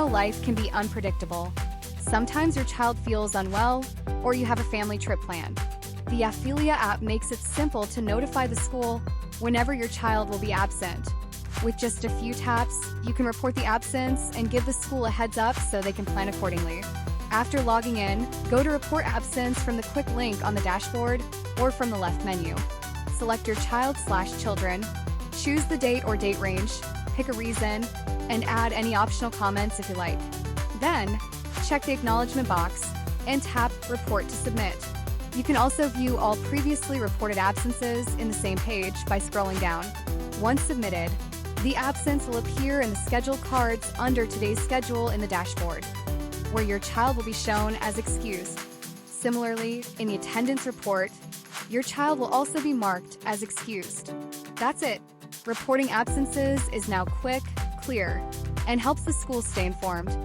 School life can be unpredictable. Sometimes your child feels unwell, or you have a family trip planned. The Aphelia app makes it simple to notify the school whenever your child will be absent. With just a few taps, you can report the absence and give the school a heads up so they can plan accordingly. After logging in, go to Report Absence from the quick link on the dashboard or from the left menu. Select your child/children, choose the date or date range, pick a reason, and add any optional comments if you like. Then, check the acknowledgement box and tap Report to submit. You can also view all previously reported absences in the same page by scrolling down. Once submitted, the absence will appear in the schedule cards under today's schedule in the dashboard, where your child will be shown as excused. Similarly, in the attendance report, your child will also be marked as excused. That's it. Reporting absences is now quick, clear, and helps the school stay informed.